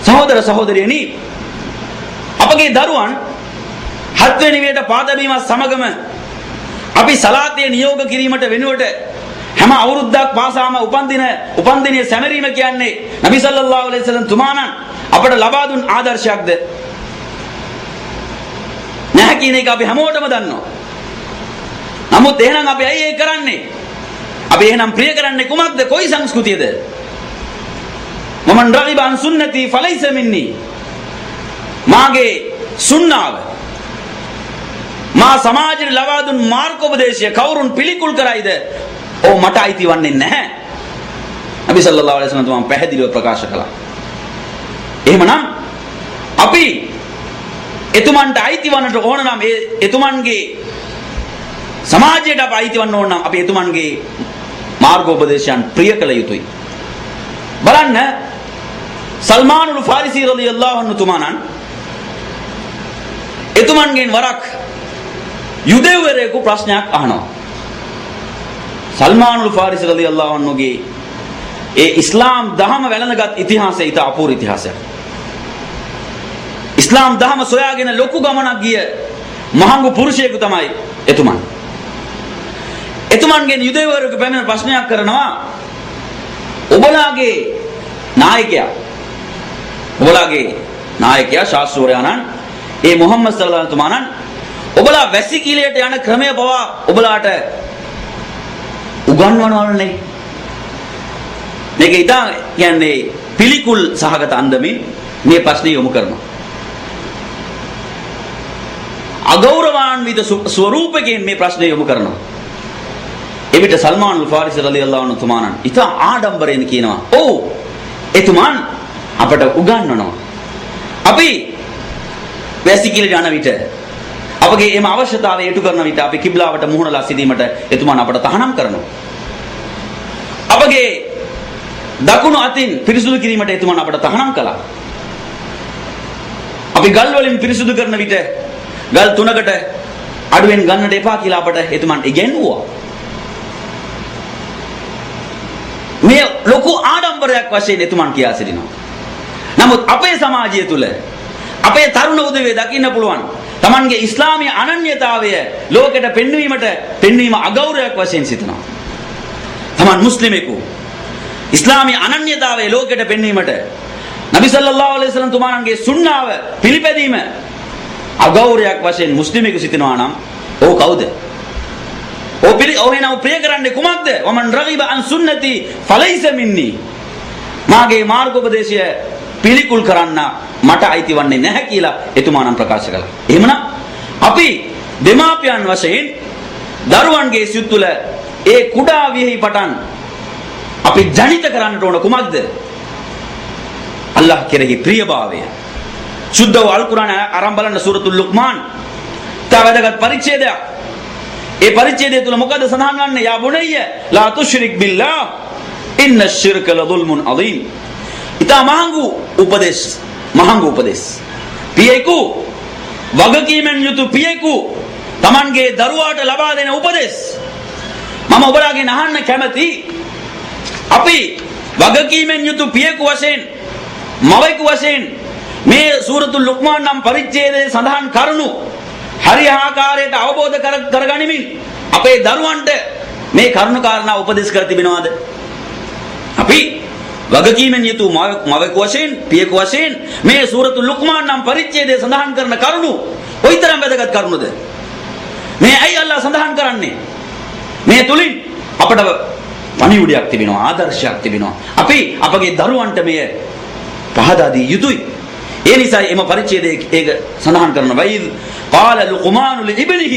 සහෝදර සහෝදරියනි, අපගේ දරුවන් 7 වෙනි වියට පාදවීමත් සමගම අපි සලාතේ නියෝග කිරීමට වෙනුවට හැම අවුරුද්දක් පාසාම උපන්දිනයේ සැමරීම කියන්නේ නබි සල්ලල්ලාහු අලයිහි වසල්ලම් තුමාණන් අපට ලබා දුන් ආදර්ශයක්ද නැහැ කියන එක අපි හැමෝටම දන්නවා. නමුත් එහෙනම් අපි ඇයි ඒක කරන්නේ? අපි එහෙනම් ප්‍රිය කරන්නේ කුමක්ද? කොයි සංස්කෘතියද? මමන් රගිබ අන් සුන්නති ෆලයිස මින්නි. මාගේ සුන්නාව, මා සමාජයට ලබා දුන් මාර්ගෝපදේශය කවුරුන් පිළිකුල් කරයිද? ඔව් මට අයිති වන්නේ නැහැ. නබි සල්ලල්ලාහු අලයිහි වසල්ලම් තුමා පැහැදිලිව ප්‍රකාශ කළා. එහෙමනම් අපි එතුමන්ට අයිති වන්නට ඕන නම් එතුමන්ගේ සමාජයට අප අයිති වන්න ඕන නම් අපි එතුමන්ගේ මාර්ගෝපදේශයන් ප්‍රිය කළ යුතුයි. බලන්න සල්මානුල් ෆාරිසි රලියල්ලාහු අන්හු තුමාණන් එතුමන්ගෙන් වරක් යුදෙව්වරයෙකු ප්‍රශ්නයක් අහනවා. සල්මානුල් ෆාරිසි රලියල්ලාහු අන්හුගේ ඒ ඉස්ලාම් දහම වැළඳගත් ඉතිහාසය ඊට අපූර්ව ඉතිහාසයක්. ඉස්ලාම් දහම සොයාගෙන ලොකු ගමනක් ගිය මහඟු පුරුෂයෙකු තමයි එතුමන්. එතුමන්ගෙන් යුදෙව්වරයෙකු පැමිණ ප්‍රශ්නයක් කරනවා. ඔබලාගේ නායකයා ශාස්ත්‍රවරයාණන් ඒ මුහම්මද් සල්ලල්ලාහු අලයිහි වසල්ලම් ඔබලා වැසිකිළියට යන ක්‍රමය පවා ඔබලාට උගන්වනවනේ. මේක ඉතින් කියන්නේ පිළිකුල් සහගත අන්දමින් මේ ප්‍රශ්නේ යොමු කරනවා. අගෞරවාන්විත ස්වරූපයෙන් මේ ප්‍රශ්නේ යොමු කරනවා. එවිට සල්මානුල් ෆාරිසි රලියල්ලාහු අන්හු තුමාණන් ඉතින් ආඩම්බරයෙන් කියනවා, ඔව් එතුමන් අපට උගන්වනවා. අපි වැසිකිළියට යන විට අපගේ එම අවශ්‍යතාවය ඉටු කරන විට අපි කිබ්ලාවට මුහුණලා සිටීමට එතුමන් අපට තහනම් කරනවා. අපගේ දකුණු අතින් පිරිසුදු කිරීමට එතුමන් අපට තහනම් කළා. අපි ගල් වලින් පිරිසුදු කරන විට ගල් 3කට අඩුවෙන් ගන්නට එපා කියලා අපට එතුමන් ඉගැන්වුවා. මේ ලොකු ආඩම්බරයක් වශයෙන් එතුමන් කියා සිටිනවා. නමුත් අපේ සමාජය තුල අපේ තරුණ උදවිය දකින්න පුළුවන් Tamanගේ ඉස්ලාමීය අනන්‍යතාවය ලෝකෙට පෙන්වීම අගෞරවයක් වශයෙන් සිතනවා. Taman මුස්ලිමෙකු ඉස්ලාමීය අනන්‍යතාවය ලෝකෙට පෙන්වීමට නබි සල්ලල්ලාහු අලයිහි වසල්ලම් තුමාණන්ගේ සුන්නාව පිළිපැදීම අගෞරවයක් වශයෙන් මුස්ලිමෙකු සිතනවා නම් ඔව් කවුද? ඔහේනව ප්‍රිය කරන්නේ කුමක්ද? වමන් රගිබ අන් සුන්නති ෆලයිස මින්නි. මාගේ මාර්ගෝපදේශය පිළිකුල් කරන්න මට අයිති වන්නේ නැහැ කියලා එතුමාණන් ප්‍රකාශ කළා. එහෙමනම් අපි දෙමාපියන් වශයෙන් දරුවන්ගේ සිත් තුළ ඒ කුඩා වියෙහි පටන් අපි ජනිත කරන්නට ඕන කුමක්ද? අල්ලාහ් කෙරෙහි ප්‍රියභාවය. සුද්ධව අල් කුර්ආන ආරම්භ බලන සූරතුල් ලුක්මාන් තවදගත් පරිච්ඡේදයක්. ඒ පරිච්ඡේදය තුල මොකද සඳහන් වන්නේ? යා බුනය්‍ය ලා තුෂ්රික් බිල්ලාහ් ඉන්න ශිර්ක ලදුල්මුන් අදීම්. ඊට මහඟු උපදේශ. පියෙකු වගකීමෙන් යුතු පියෙකු Tamanගේ දරුවාට ලබා දෙන උපදේශ. මම ඔබලාගෙන් අහන්න කැමති අපි වගකීමෙන් යුතු පියෙකු වශයෙන් මවෙකු වශයෙන් මේ සූරතුල් ලුක්මාන් නම් පරිච්ඡේදයේ සඳහන් කරුණු හරි ආකාරයට අවබෝධ කරගනිමින් අපේ දරුවන්ට මේ කරුණු කාරණා උපදෙස් කර තිබෙනවද? අපි වගකීමෙන් යුතු මවෙකු වශයෙන් පියෙකු වශයෙන් මේ සූරතුල් ලුක්මාන් නම් පරිච්ඡේදයේ සඳහන් කරන කරුණු කොයිතරම් වැදගත් කරුණුද? මේ ඇයි අල්ලාහ් සඳහන් කරන්නේ? මේ තුලින් අපට පණිවිඩයක් තිබෙනවා, ආදර්ශයක් තිබෙනවා. අපි අපගේ දරුවන්ට මෙය පහදා දී යුතුයි. ඒ නිසා එම පරිච්ඡේදයේ ඒක සඳහන් කරන වයිද් قال لقمان لابنه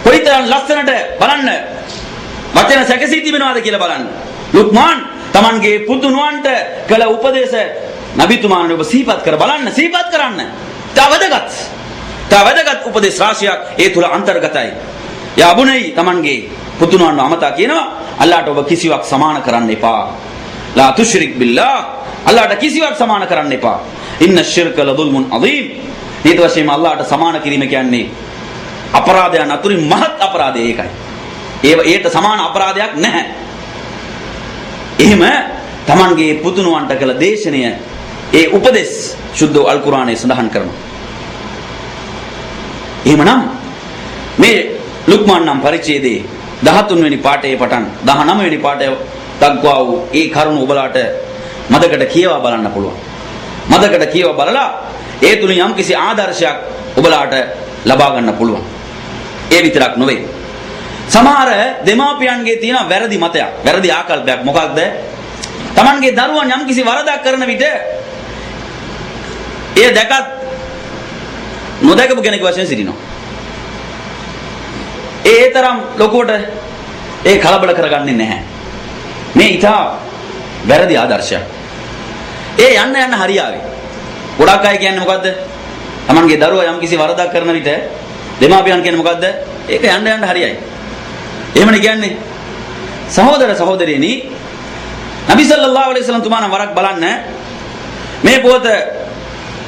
කොයිතරම් ලස්සනට බලන්න වචන සැකසී තිබෙනවද කියලා බලන්න. ලුක්මාන් Tamanගේ පුතුණුවන්ට කළ උපදේශ නබිතුමාණන් ඔබ සිහිපත් කර බලන්න, සිහිපත් කරන්න. තවදගත් උපදේශ රාශියක් ඒ තුල අන්තර්ගතයි. යා බුනයි Tamanගේ පුතුණුවන්ව අමතා කියනවා අල්ලාහට ඔබ කිසිවක් සමාන කරන්න එපා. ලා තුෂ්රික් බිල්ලාහ් අල්ලාහට කිසිවක් සමාන කරන්න එපා. ඉන්න ශිර්ක ලදුල්මුන් අදීම්. ඊට වශයෙන්ම අල්ලාහට සමාන කිරීම කියන්නේ අපරාධයන් අතුරින් මහත් අපරාධය ඒකයි. ඒට සමාන අපරාධයක් නැහැ. එහෙම Tamanගේ පුතුණුවන්ට කළ දේශනය ඒ උපදෙස් සුද්ධ අල් කුර්ආනයේ සඳහන් කරනවා. එහෙමනම් මේ ලුක්මාන් නම් පරිච්ඡේදයේ 13 වෙනි පාඩයේ පටන් 19 වෙනි පාඩය දක්වා වූ ඒ කරුණ ඔබලාට මදකට කියවා බලන්න පුළුවන්. මදකට කියවා බලලා ඒ තුලින් යම්කිසි ආදර්ශයක් ඔබලාට ලබා ගන්න පුළුවන්. ඒ විතරක් නොවේ. සමහර දෙමාපියන්ගේ තියෙන වැරදි මතයක්, වැරදි ආකල්පයක් මොකක්ද? Tamanගේ දරුවන් යම්කිසි වරදක් කරන විට එය දැකත් නොදකපු කෙනෙක් වශයෙන් සිටිනවා. ඒ තරම් ලොකුවට ඒ කලබල කරගන්නේ නැහැ. මේ ඊටා වැරදි ආදර්ශයක්. ඒ යන්න හරියාවේ. ගොඩක් අය කියන්නේ මොකද්ද? Tamanගේ දරුවා යම්කිසි වරදක් කරන විට දෙමාපියන් කියන්නේ මොකද්ද? ඒක යන්න හරියයි. එහෙමනේ කියන්නේ. සහෝදර සහෝදරියනි, නබි සල්ලල්ලාහු අලයිහි වසල්ලම් තුමාණන් වරක් බලන්න මේ පොත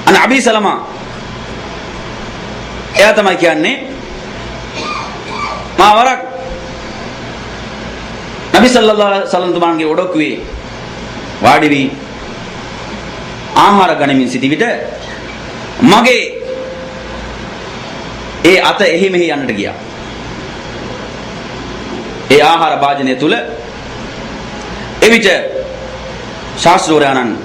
අන අබී සලමා එයා තමයි කියන්නේ මා වරක් නබි සල්ලල්ලාහු අලයිහි වසල්ලම් තුමාණන්ගේ ඔඩොක්කුවේ වාඩි වී ආහාර ගනිමින් සිටි විට මගේ ඒ අත එහි මෙහි යන්නට ගියා. ඒ ආහාර භාජනය තුල එවිට ශාස්ත්‍රෝරයන්න්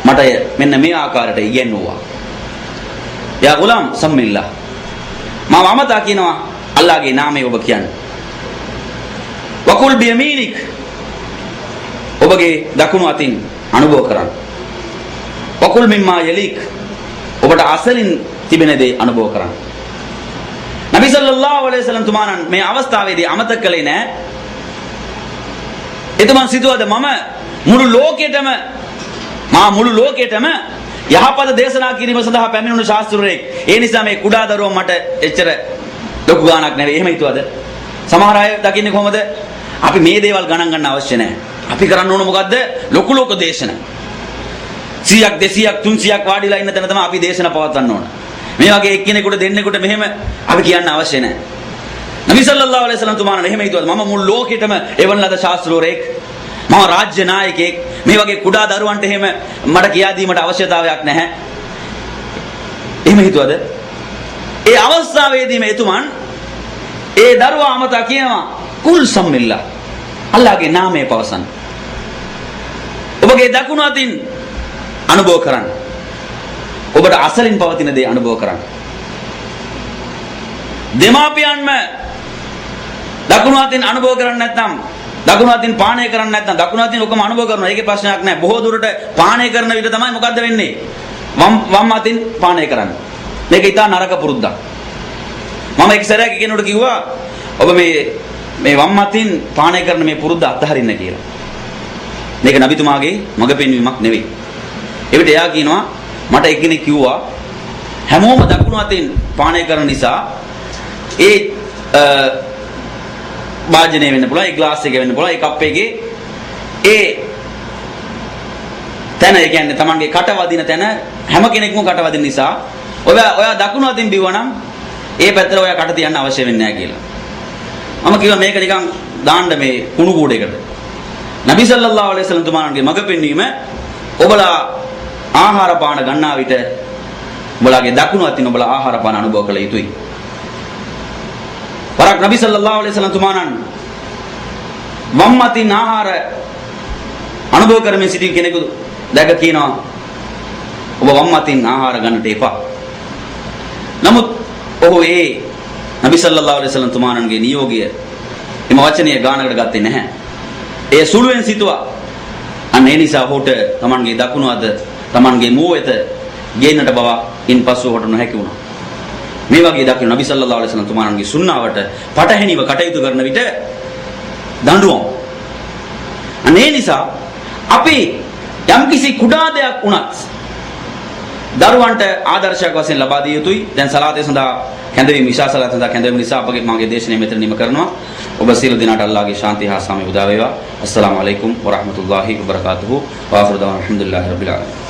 මට මෙන්න මේ ආකාරයට ඉගෙනුවා. යා ගුලාම් සම්මිල්ලා. මම අමතා කියනවා අල්ලාහගේ නාමය ඔබ කියන්නේ. වකුල් බියමීනික්. ඔබගේ දකුණු අතින් අනුභව කරන්න. වකුල් මිම්මා යලික්. ඔබට අසලින් තිබෙන දේ අනුභව කරන්න. නබි සල්ලල්ලාහු අලයිහි වසල්ලම් තුමාණන් මේ අවස්ථාවේදී අමතක කළේ නැහැ. එතුමන් සිතුවද මම මුළු ලෝකෙටම යහපත දේශනා කිරීම සඳහා පැමිණුණු ශාස්ත්‍රවරයෙක්. ඒ නිසා මේ කුඩා දරුවෝ මට එච්චර ලොකු ගාණක් නෙවෙයි. එහෙම හිතුවද? සමහර අය දකින්නේ කොහොමද? අපි මේ දේවල් ගණන් ගන්න අවශ්‍ය නැහැ. අපි කරන්න ඕන මොකද්ද? ලොකු දේශන. 100ක් 200ක් 300ක් වාඩිලා ඉන්න තැන තමයි අපි දේශන පවත්වන්න ඕන. මේ වගේ එක්කෙනෙකුට දෙන්නෙකුට මෙහෙම අපි කියන්න අවශ්‍ය නැහැ. නබි සල්ලල්ලාහු අලයිහි වසල්ලම් තුමාණන් එහෙම හිතුවද මම මුළු ලෝකෙටම එවන් ලද ශාස්ත්‍රවරයෙක් මම රාජ්‍ය නායකයෙක් මේ වගේ කුඩා දරුවන්ට එහෙම මට කියා දීමට අවශ්‍යතාවයක් නැහැ. එහෙම හිතුවද? ඒ අවස්ථාවේදී මේ එතුමන් ඒ දරුවා අමතා කියනවා කුල් සම්මිල්ලා අල්ලාහගේ නාමය පවසන්න. ඔබගේ දකුණු අතින් අනුභව කරන්න. ඔබට අසලින් පවතින දේ අනුභව කරන්න. දෙමාපියන්ම දකුණු අතින් අනුභව කරන්නේ නැත්නම් දකුණු අතින් පානය කරන්නේ නැත්නම් දකුණු අතින් ඔකම අනුභව කරනවා. ඒකේ ප්‍රශ්නයක් නැහැ. බොහෝ දුරට පානය කරන විට තමයි මොකද්ද වෙන්නේ? වම් අතින් පානය කරන්නේ. මේක ඉතා නරක පුරුද්දක්. මම එක් සැරයක් කෙනෙකුට කිව්වා ඔබ මේ වම් අතින් පානය කරන මේ පුරුද්ද අත්හරින්න කියලා. මේක නබිතුමාගේ මඟ පෙන්වීමක් නෙවෙයි. එවිට එයා කියනවා මට එක්කෙනෙක් කිව්වා හැමෝම දකුණු අතින් පානය කරන නිසා ඒ වාජනය වෙන්න පුළුවන්, ඒ ග්ලාස් එක වෙන්න පුළුවන්, ඒ කප් එකේ ඒ තැන, ඒ කියන්නේ Tamanගේ කට වදින තැන හැම කෙනෙක්ම කට වදින නිසා ඔයා දකුණු අතින් බිව්වනම් ඒ පැත්තට ඔයා කට තියන්න අවශ්‍ය වෙන්නේ නැහැ කියලා. මම කිව්වා මේක නිකන් දාන්න මේ කුණු කූඩේකට. නබි සල්ලල්ලාහු අලයිහි වසල්ලම් තුමාණන්ගේ මඟ පෙන්වීම ඔබලා ආහාර පාන ගන්නා විට ඔබලාගේ දකුණු අතින් ඔබලා ආහාර පාන අනුභව කළ යුතුයි. වරක් නබි සල්ලල්ලාහු අලයිහි වසල්ලම් තුමාණන් වම් අතින් ආහාර අනුභව කරමින් සිටි කෙනෙකු දැක කියනවා ඔබ වම් අතින් ආහාර ගන්නට එපා. නමුත් ඔහු ඒ නබි සල්ලල්ලාහු අලයිහි වසල්ලම් තුමාණන්ගේ නියෝගය එම වචනීය ගානකට ගත්තේ නැහැ. ඒ සුළුවෙන් සිටුවා. අන්න ඒ නිසා ඔහුට Tamanගේ දකුණු අත Tamanගේ මුව වෙත ගේන්නට බව ඉන්පසු ඔහුට නොහැකි වුණා. මේ වගේ දකින නබි සල්ලල්ලාහු අලයිහි වසල්ලම් තුමාණන්ගේ සුන්නාවට පටහැනිව කටයුතු කරන විට දඬුවම්. අන්න ඒ නිසා අපි යම්කිසි කුඩා දෙයක් වුණත් දරුවන්ට ආදර්ශයක් වශයෙන් ලබා දිය යුතුයි. දැන් සලාතේ සඳහා කැඳවීම ඉෂා සලාත සඳහා කැඳවීම නිසා අපගේ මාගේ දේශනාව මෙතන නිම කරනවා. ඔබ සියලු දෙනාට අල්ලාහ්ගේ ශාන්තිය හා සමය උදා වේවා. අස්සලාමු අලයිකුම් වරහ්මතුල්ලාහි වබරකාතුහු. වාෆිරු දවාන අල්හම්දුලිල්ලාහි රබ්බිල් ආලමීන්.